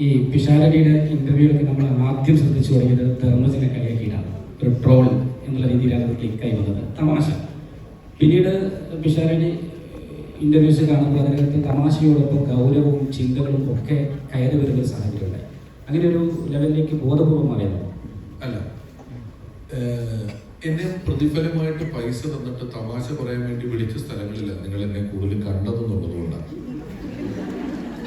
ഈ പിഷാരടിയുടെ ഇന്റർവ്യൂവിലൊക്കെ നമ്മൾ ആദ്യം ശ്രദ്ധിച്ചു തുടങ്ങിയത് ധർമ്മജനെ കളിയാക്കിയിട്ടാണ്. ഒരു ട്രോൾ എന്നുള്ള രീതിയിലാണ് അത് ക്ലിക്കായി വന്നത്, തമാശ. പിന്നീട് പിഷാരടി ഇന്റർവ്യൂസ് കാണുമ്പോൾ അതിനകത്ത് തമാശയോടൊപ്പം ഗൗരവവും ചിന്തകളും ഒക്കെ കയറി വരുന്ന ഒരു സാഹചര്യമുണ്ട്. അങ്ങനെ ഒരു ലെവലിലേക്ക് ബോധപൂർവം അറിയാമോ? അല്ല, എന്നെ പ്രതിഫലമായിട്ട് പൈസ തന്നിട്ട് തമാശ പറയാൻ വേണ്ടി വിളിച്ച സ്ഥലങ്ങളില്ല നിങ്ങൾ എന്നെ കൂടുതൽ കണ്ടതെന്നുള്ളതുകൊണ്ടാണ്.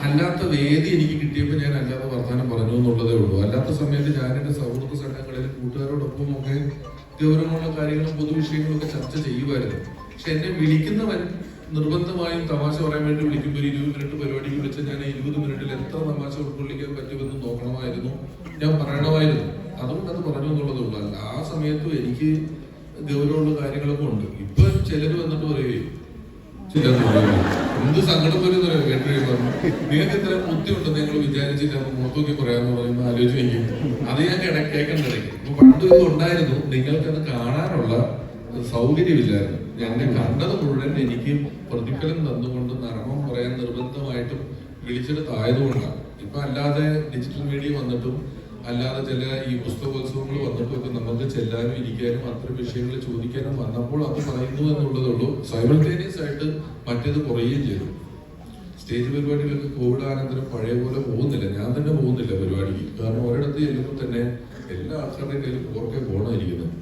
അല്ലാത്ത വേദി എനിക്ക് കിട്ടിയപ്പോൾ ഞാൻ അല്ലാതെ വർത്തമാനം പറഞ്ഞു എന്നുള്ളതേ ഉള്ളൂ. അല്ലാത്ത സമയത്ത് ഞാൻ എൻ്റെ സൗഹൃദ സംഘങ്ങളിൽ കൂട്ടുകാരോടൊപ്പം ഒക്കെ ഗൗരവമുള്ള കാര്യങ്ങളും പൊതുവിഷയങ്ങളും ഒക്കെ ചർച്ച ചെയ്യുമായിരുന്നു. പക്ഷെ എന്നെ വിളിക്കുന്നവൻ നിർബന്ധമായും തമാശ പറയാൻ വേണ്ടി വിളിക്കുമ്പോൾ 20 മിനിറ്റ് പരിപാടിക്ക് വിളിച്ചാൽ ഞാൻ 20 മിനിറ്റിൽ എത്ര തമാശ ഉൾക്കൊള്ളിക്കാൻ പറ്റുമെന്ന് നോക്കണമായിരുന്നു, ഞാൻ പറയണമായിരുന്നു. അതുകൊണ്ട് അത് പറഞ്ഞു എന്നുള്ളതേ ഉള്ളൂ. അല്ല, ആ സമയത്തും എനിക്ക് ഗൗരവമുള്ള കാര്യങ്ങളൊക്കെ ഉണ്ട്. ഇപ്പൊ ചിലർ വന്നിട്ട് പറയുകയും എന്ത് സങ്കടം പോലെ കേട്ടു പറഞ്ഞു, നിങ്ങൾക്ക് ഇത്ര ബുദ്ധിമുണ്ടെന്ന് ഞങ്ങൾ വിചാരിച്ചിട്ട് മുഖത്തൊക്കെ പറയാന്ന് പറയുമ്പോൾ ആലോചിച്ച് വയ്ക്കും. അത് ഞാൻ കേൾക്കണ്ടിടയ്ക്ക്. ഇപ്പൊ പണ്ട് ഇത് ഉണ്ടായിരുന്നു, നിങ്ങൾക്കത് കാണാനുള്ള സൗകര്യമില്ലായിരുന്നു. എന്നെ കണ്ടത് മുഴുവൻ എനിക്ക് പ്രതിഫലം തന്നുകൊണ്ട് നർമ്മം പറയാൻ നിർബന്ധമായിട്ടും വിളിച്ചെടുത്തായതുകൊണ്ടാണ്. ഇപ്പൊ അല്ലാതെ ഡിജിറ്റൽ മീഡിയ വന്നിട്ടും അല്ലാതെ ചില ഈ പുസ്തകോത്സവങ്ങൾ വന്നിട്ടും ഒക്കെ നമുക്ക് ചെല്ലാനും ഇരിക്കാനും അത്തരം വിഷയങ്ങൾ ചോദിക്കാനും വന്നപ്പോൾ അത് പറയുന്നു എന്നുള്ളതുള്ളൂ. സൈമൾട്ടേനിയസ് ആയിട്ട് മറ്റേത് കുറയുകയും ചെയ്തു. സ്റ്റേജ് പരിപാടികളൊക്കെ കോവിഡ് ആനന്തരം പഴയ പോലെ പോകുന്നില്ല. ഞാൻ തന്നെ പോകുന്നില്ല പരിപാടിക്ക്. കാരണം ഒരിടത്ത് ചെല്ലുമ്പോൾ തന്നെ എല്ലാ ആൾക്കാരുടെയും കയ്യിൽ 4K ഫോണായിരിക്കുന്നത്.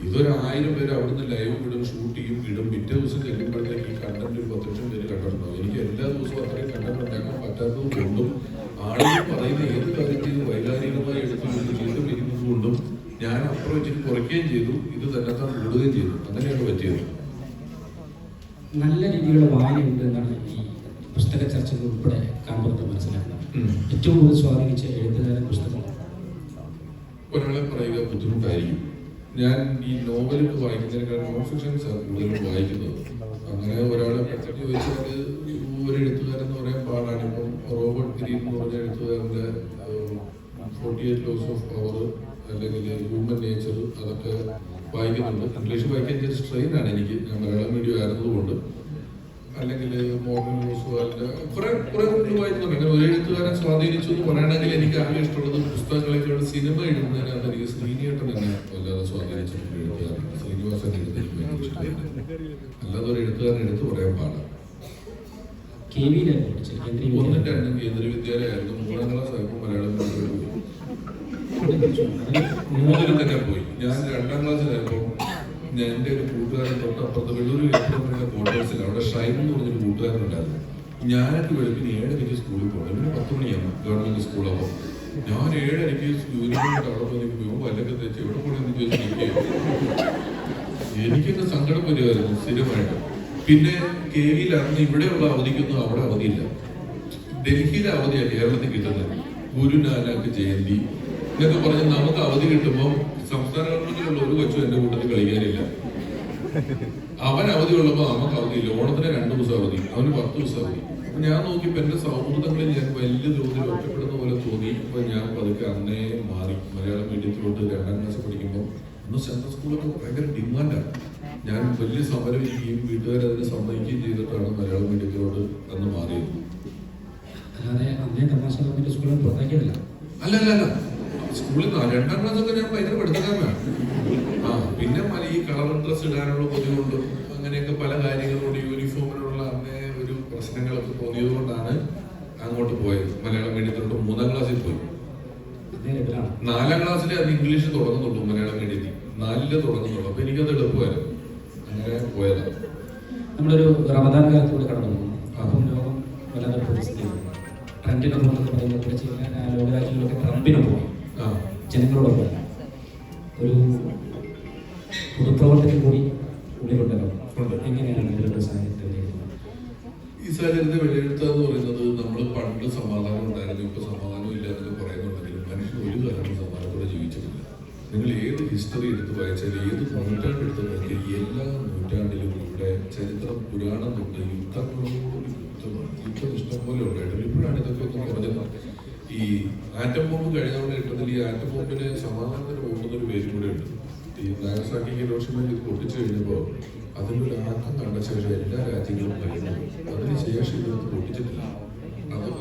ഇതൊരു 1000 പേര് അവിടുന്ന് ലൈവ് ഇടും, ഷൂട്ട് ചെയ്യും, ഇടും. പിറ്റേ ദിവസം ചെല്ലുമ്പോഴത്തേക്ക് ഈ കണ്ടന്റ് ഒരു 10 ലക്ഷം പേര് കണ്ടിട്ടുണ്ടാവും. എനിക്ക് എല്ലാ ദിവസവും അത്രയും കണ്ടന്റ് ഉണ്ടാക്കാൻ പറ്റാത്തത് കൊണ്ടും ആളുകൾ പറയുന്ന ഏത് കാര്യത്തെയും വൈകാരികമായി എടുത്തുകൊണ്ട് ചെയ്ത് പിരിക്കുന്നത് കൊണ്ടും ഞാൻ അപ്പുറം വെച്ചിട്ട് കുറയ്ക്കുകയും ചെയ്തു, ഇത് തന്നെത്താൻ കൂടുകയും ചെയ്തു. അങ്ങനെയാണ് പറ്റിയത്. നല്ല രീതിയിലുള്ള വായനയുണ്ട് എന്നാണ് ഈ പുസ്തക ചർച്ചകൾ ഉൾപ്പെടെ കാണുമ്പോൾ മനസ്സിലാക്കുന്നത്. ഏറ്റവും കൂടുതൽ സ്വാധീനിച്ച എഴുത്തുകാരൻ പുസ്തകം ഒരാളെ പറയുക ബുദ്ധിമുട്ടായിരിക്കും. ഞാൻ ഈ നോവലൊക്കെ വായിക്കുന്നതിനേക്കാൾ നോൺ ഫിക്ഷൻസ് ആണ് കൂടുതലും വായിക്കുന്നത്. അങ്ങനെ ഒരാളെ പറ്റി ചോദിച്ചാൽ ഒരു എഴുത്തുകാരെന്ന് പറയാൻ പാടാണ്. ഇപ്പം റോബർട്ട് ഗ്രീൻ എന്ന് പറഞ്ഞ എഴുത്തുകാരൻ്റെ 48 Laws of Power അല്ലെങ്കിൽ ഹ്യൂമൻ നേച്ചർ അതൊക്കെ വായിക്കുന്നുണ്ട്. ഇംഗ്ലീഷ് വായിക്കാൻ ചെറിയ സ്ട്രെയിനാണ് എനിക്ക്, ഞാൻ മലയാളം മീഡിയം ആയിരുന്നതുകൊണ്ട്. അല്ലെങ്കിൽ മോർഗൻ റൂസ്വാലിൻ്റെ കുറെ വായിക്കുന്നുണ്ട്. അങ്ങനെ ഒരു എഴുത്തുകാരൻ സ്വാധീനിച്ചു എന്ന് പറയണമെങ്കിൽ എനിക്ക് ആകെ ഇഷ്ടമുള്ളത് പുസ്തകങ്ങളെക്കാളും സിനിമ എഴുതുന്നതിനകത്ത് എനിക്ക് ശ്രീനിയേട്ടൻ എന്നെ വല്ലാതെ സ്വാധീനിച്ചിട്ടുണ്ട്. എഴുത്തുകാരൻ ശ്രീനിവാസൻ എഴുതുന്നത് എനിക്ക് ഇഷ്ടമായിരുന്നു. അല്ലാതെ ഒരു എഴുത്തുകാരൻ എടുത്തു പറയാൻ പാടാണ്. 1ഉം 2ഉം കേന്ദ്രീയ വിദ്യാലയമായിരുന്നു. 3ാം ക്ലാസ് ആയപ്പോൾ മലയാളം മൂന്നിൽ തന്നെ പോയി. ഞാൻ 2ാം ക്ലാസ്സിലായപ്പോൾ എൻ്റെ ഒരു കൂട്ടുകാരൻ തൊട്ടപ്പുറത്ത് വെള്ളൂർ ക്വാർട്ടേഴ്സിൽ അവിടെ ഷൈൻ എന്ന് പറഞ്ഞൊരു കൂട്ടുകാരനുണ്ടായിരുന്നു. ഞാനൊക്കെ വെളുപ്പിന് 7:30 സ്കൂളിൽ പോകണം. ഇവിടെ 10 മണിയാണ് ഗവൺമെന്റ് സ്കൂളപ്പോൾ. ഞാൻ 7:30 യൂണിഫോം അവിടെ പോകുമ്പോൾ വല്ലൊക്കെ തെച്ച് എവിടെ പോകണമെന്ന് ചോദിച്ചു എനിക്കൊക്കെ സങ്കടം വരുമായിരുന്നു സ്ഥിരമായിട്ട്. പിന്നെ KVയിലായിരുന്നു ഇവിടെയുള്ള അവധിക്കൊന്നും അവിടെ അവധിയില്ല. ഡൽഹിയിലെ അവധിയാണ് കേരളത്തിൽ കിട്ടുന്നത്. ഗുരുനാനക് ജയന്തി എന്നൊക്കെ പറഞ്ഞ് നമുക്ക് അവധി കിട്ടുമ്പോൾ സംസ്ഥാന ഗവൺമെന്റിലുള്ള ഒരു കൊച്ചും എന്റെ കൂട്ടത്തിൽ കളിക്കാനില്ല. അവൻ അവധി ഉള്ളപ്പോൾ നമുക്ക് അവധിയില്ല. ഓണത്തിന് 2 ദിവസം അവധി, അവന് 10 ദിവസം അവധി. അപ്പൊ ഞാൻ നോക്കിയപ്പോ എന്റെ സൗഹൃദങ്ങളിൽ ഞാൻ വലിയ തോതിൽ ഒറ്റപ്പെടുന്ന പോലെ തോന്നി. ഇപ്പൊ ഞാൻ പതുക്കെ അന്നേ മാറി. മലയാളം മീഡിയത്തിലോട്ട് 2ാം ക്ലാസ് പഠിക്കുമ്പോൾ അന്ന് സെൻട്രൽ സ്കൂളൊക്കെ ഭയങ്കര ഡിമാൻഡാണ്. ഞാൻ വലിയ സമരം ഇരിക്കുകയും വീട്ടുകാരതിനെ സമ്മതിക്കുകയും ചെയ്തിട്ടാണ് മലയാളം മീഡിയത്തിലോട്ട് അന്ന് മാറിയത്. അല്ല സ്കൂളിൽ 2ാം ക്ലാസ്സൊക്കെ ഞാൻ ഭയങ്കര പഠിത്തക്കാരനാണ്. പിന്നെ ഈ കളർ ഡ്രസ് ഇടാനുള്ള ബുദ്ധിമുട്ടും അങ്ങനെയൊക്കെ പല കാര്യങ്ങളോട് യൂണിഫോമിനോടുള്ള അന്നേ ഒരു പ്രശ്നങ്ങളൊക്കെ തോന്നിയത് കൊണ്ടാണ് അങ്ങോട്ട് പോയത്. മലയാളം മീഡിയത്തിലോട്ട് 3ാം ക്ലാസ്സിൽ പോയി. 4ാം ക്ലാസ്സിൽ അത് ഇംഗ്ലീഷ് തുടങ്ങുന്നുള്ളൂ. മലയാളം മീഡിയത്തിൽ 4ൽ തുടങ്ങുന്നുള്ളൂ. അപ്പൊ എനിക്കത് എളുപ്പമായിരുന്നു. അങ്ങനെ പോയതാണ്. നമ്മളൊരു റമദാൻ കാലത്തൂടെ കടന്നു പോകും. അപ്പം ലോകം വല്ലാതെ പ്രതിസന്ധിയാണ്. ട്രെൻഡിനൊപ്പം പറയുമ്പോൾ ലോകരാജ്യങ്ങളൊക്കെ ട്രംപിനൊപ്പം ജനങ്ങളോടൊപ്പം ഒരു പൊതുപ്രവർത്തനം കൂടി ഉള്ളിലുണ്ടല്ലോ. എങ്ങനെയാണ് ഇതിലൊരു സാഹചര്യത്തെ ഈ സാഹചര്യത്തെ വിലയിരുത്തുക എന്ന് പറയുന്നത്, നമ്മൾ പണ്ട് സമാധാനം ഉണ്ടായിരുന്നു, ഇപ്പൊ സമാധാനം ഇല്ല എന്നൊക്കെ പറയുന്നുണ്ടെങ്കിലും മനുഷ്യൻ ഒരു കാലത്തും സമാധാനത്തോടെ ജീവിച്ചിട്ടില്ല. നിങ്ങൾ ഏത് ഹിസ്റ്ററി എടുത്ത് വായിച്ചാൽ, ഏത് നൂറ്റാണ്ട് എടുത്ത് നോക്കിയാൽ, എല്ലാ നൂറ്റാണ്ടിലും ഇവിടെ ചരിത്രം പുരാണം തൊട്ട് യുദ്ധങ്ങളോട് യുദ്ധം ഇഷ്ടംപോലെ ഉണ്ടായിട്ടുണ്ട്. ഇപ്പോഴാണ് ഇതൊക്കെ ഒന്ന് കുറഞ്ഞത്. ഈ ആറ്റം ബോംബ് കഴിഞ്ഞവരുടെ കിട്ടത്തിൽ ഈ ആറ്റം ബോംബിന് സമാധാനത്തിന് പോകുന്നൊരു പേരും കൂടെ ഉണ്ട്. ഈ നാഗസാക്കി ഹിരോഷിമയിൽ ഇത് പൊട്ടിച്ചു കഴിഞ്ഞപ്പോൾ അതിൻ്റെ ഒരു ആക്കം കണ്ട ശേഷം എല്ലാ രാജ്യങ്ങളും കഴിയുന്നു. അതിന് ശേഷം ഇതൊന്നും പൊട്ടിച്ചിട്ടില്ല.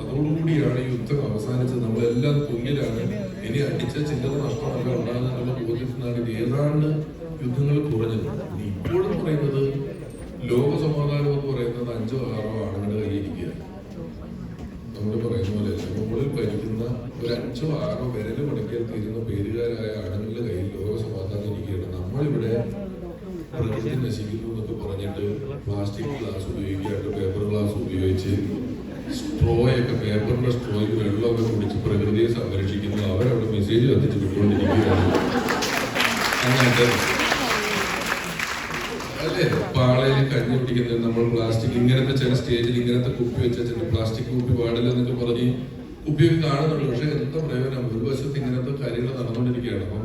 അതോടുകൂടിയാണ് ഈ യുദ്ധം അവസാനിച്ചത്. നമ്മളെല്ലാം തുല്യരാണ്. ഇനി അടിച്ച ചില്ലറ നഷ്ടമല്ല ഉണ്ടാകുന്നുള്ള ബോധ്യത്തിനാണ് ഇത് ഏതാണ്ട് യുദ്ധങ്ങൾ കുറഞ്ഞത്. ഇനി ഇപ്പോഴും പറയുന്നത് ലോക സമാധാനം എന്ന് പറയുന്നത് 5 or 6 ആണുങ്ങളുടെ കയ്യിരിക്കുക. നമ്മൾ പറയുന്ന പോലെ മുകളിൽ ഭരിക്കുന്ന ഒരു 5 or 6 വിരല് മടക്കിയാൽ തീരുന്ന പേരുകാരായ ആണുങ്ങളുടെ കയ്യിൽ ലോക സമാധാനം ഇരിക്കുകയാണ്. നമ്മളിവിടെ പ്രകൃതി നശിക്കുന്നു എന്നൊക്കെ പറഞ്ഞിട്ട് പ്ലാസ്റ്റിക് ഗ്ലാസ് ഉപയോഗിക്കാണ്ട് പേപ്പർ ഗ്ലാസ് ഉപയോഗിച്ച് സ്ട്രോയൊക്കെ പേപ്പറിന്റെ സ്ട്രോയ്ക്ക് വെള്ളമൊക്കെ കുടിച്ച് പ്രകൃതിയെ സംരക്ഷിക്കുന്നു. അവരവിടെ മെസ്സേജ് കത്തിച്ച് വിട്ടുകൊണ്ടിരിക്കുകയാണ്. അല്ലേ, പാളയിൽ കഞ്ഞി കുടിക്കുന്നത് നമ്മൾ പ്ലാസ്റ്റിക് ഇങ്ങനത്തെ ചില സ്റ്റേജിൽ ഇങ്ങനത്തെ കുപ്പി വെച്ചിട്ട് പ്ലാസ്റ്റിക് കുപ്പി പാടില്ല എന്നൊക്കെ പറഞ്ഞ് കുപ്പിയൊക്കെ കാണുന്നുള്ളൂ. പക്ഷെ എന്താ പ്രയോജനം? ഒരു വശത്ത് ഇങ്ങനത്തെ കാര്യങ്ങൾ നടന്നുകൊണ്ടിരിക്കുകയാണ്. അപ്പം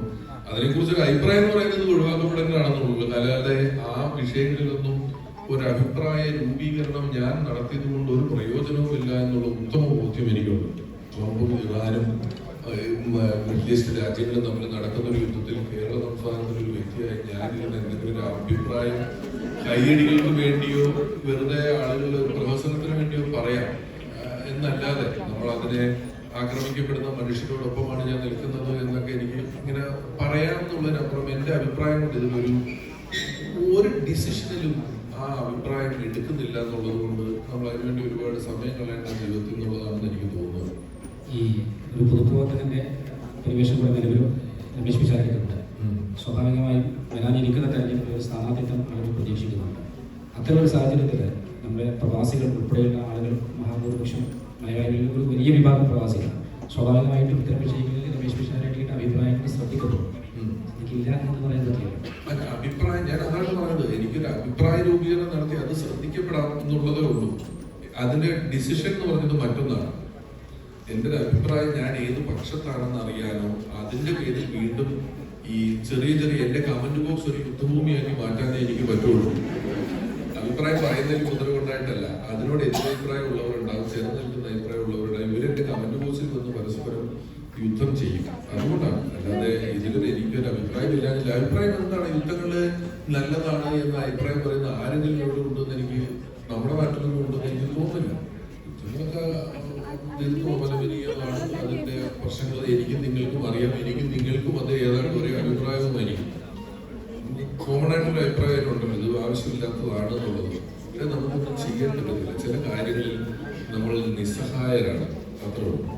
അതിനെക്കുറിച്ചൊരു അഭിപ്രായം എന്ന് പറയുന്നത് ഒഴിവാക്കപ്പെടേണ്ടതാണെന്നുള്ളൂ. അല്ലാതെ ആ വിഷയങ്ങളിലൊന്നും ഒരു അഭിപ്രായ രൂപീകരണം ഞാൻ നടത്തിയത് കൊണ്ട് ഒരു പ്രയോജനവുമില്ല എന്നുള്ള ഉത്തമ ബോധ്യം എനിക്കുണ്ട്. ട്രംപും ഇറാനും മിഡിൽ ഈസ്റ്റ് രാജ്യങ്ങളും തമ്മിൽ നടക്കുന്ന ഒരു യുദ്ധത്തിൽ കേരള സംസ്ഥാനത്തിലെ ഒരു വ്യക്തിയായി ഞാനിരുന്ന എന്തെങ്കിലും ഒരു അഭിപ്രായം കൈയടികൾക്ക് വേണ്ടിയോ വെറുതെ ആളുകളുടെ ഒരു പ്രഹസനത്തിന് വേണ്ടിയോ പറയാം എന്നല്ലാതെ നമ്മൾ അതിനെ ആക്രമിക്കപ്പെടുന്ന മനുഷ്യരോടൊപ്പമാണ് ഞാൻ നിൽക്കുന്നത് എന്നൊക്കെ എനിക്ക് ഇങ്ങനെ പറയാമെന്നുള്ളതിനപ്പുറം എൻ്റെ അഭിപ്രായം കൊണ്ട് ഒരു ഡിസിഷനിലും ആ അഭിപ്രായം എടുക്കുന്നില്ല എന്നുള്ളത് കൊണ്ട് നമ്മൾ അതിനുവേണ്ടി ഒരുപാട് സമയം കളയേണ്ട ജീവിതത്തിൽ എന്നുള്ളതാണെന്ന് എനിക്ക് തോന്നുന്നത്. ഈ ഒരു പൊതുപ്രവർത്തകന്റെ പരിവേഷം കൂടെ നിലവിലും രമേശ് പിഷാരടിക്കുന്നുണ്ട്. സ്വാഭാവികമായും വരാനിരിക്കുന്ന തെരഞ്ഞെടുപ്പിൽ സ്ഥാനാർത്ഥിത്വം ആളുകൾ പ്രതീക്ഷിക്കുന്നുണ്ട്. അത്തരമൊരു സാഹചര്യത്തിൽ നമ്മുടെ പ്രവാസികൾ ഉൾപ്പെടെയുള്ള ആളുകൾ മഹാഭൂരിപക്ഷം മലയാളികളിൽ ഒരു വലിയ വിഭാഗം പ്രവാസികളാണ്. സ്വാഭാവികമായിട്ടും ഇത്തരം വിഷയങ്ങളിൽ രമേശ് പിഷാരടിയുടെ അഭിപ്രായങ്ങൾ ശ്രദ്ധിക്കപ്പെടും. എനിക്കില്ല എന്ന് പറയാൻ പറ്റില്ല. അഭിപ്രായം ഞാൻ അതാണ് പറഞ്ഞത്. എനിക്കൊരു അഭിപ്രായ രൂപീകരണം നടത്തി അത് ശ്രദ്ധിക്കപ്പെടാം എന്നുള്ളതേ ഉള്ളൂ. അതിന്റെ ഡിസിഷൻ എന്ന് പറഞ്ഞത് മറ്റൊന്നാണ്. എൻ്റെ ഒരു അഭിപ്രായം ഞാൻ ഏത് പക്ഷത്താണെന്ന് അറിയാനോ അതിന്റെ പേരിൽ വീണ്ടും ഈ ചെറിയ എൻ്റെ കമന്റ് ബോക്സ് ഒരു യുദ്ധഭൂമിയാക്കി മാറ്റാനേ എനിക്ക് പറ്റുള്ളൂ. അഭിപ്രായം പറയുന്നതിൽ മുതൽ കൊണ്ടായിട്ടല്ല. അതിനോട് എതിരഭിപ്രായം ഉള്ളവരുണ്ടാകും, ചേർന്ന് നിൽക്കുന്ന അഭിപ്രായം ഉള്ളവരുണ്ടാകും. ഇവരെന്റെ കമന്റ് ബോക്സിൽ വന്ന് പരസ്പരം യുദ്ധം ചെയ്യും. അതുകൊണ്ടാണ്. അല്ലാതെ ഇതിലൊരു എനിക്കൊരു അഭിപ്രായം ഇല്ലാന്നില്ല. അഭിപ്രായം എന്താണ്? യുദ്ധങ്ങള് നല്ലതാണ് എന്ന അഭിപ്രായം പറയുന്ന ആരെങ്കിലും ഇവിടെ ഉണ്ടെന്ന് എനിക്ക് നമ്മുടെ നാട്ടിലൊന്നും ഉണ്ടെന്ന് എനിക്ക് തോന്നുന്നില്ല. യുദ്ധങ്ങളൊക്കെ ദീർഘോപലപനീയമാണ്. അതിന്റെ പ്രശ്നങ്ങൾ എനിക്കും നിങ്ങൾക്കും അറിയാം. എനിക്കും നിങ്ങൾക്കും അത് ഏതാണ്ട് ഒരേ അഭിപ്രായവുമായിരിക്കും. കോമൺ ആയിട്ടൊരു അഭിപ്രായം ഉണ്ടല്ലോ ഇത് ആവശ്യമില്ലാത്തതാണ് എന്നുള്ളത്. പക്ഷെ നമുക്കൊന്നും ചെയ്യാൻ പറ്റുന്നില്ല. ചില കാര്യങ്ങളിൽ നമ്മൾ നിസ്സഹായരാണ്. അത്രേ ഉള്ളൂ.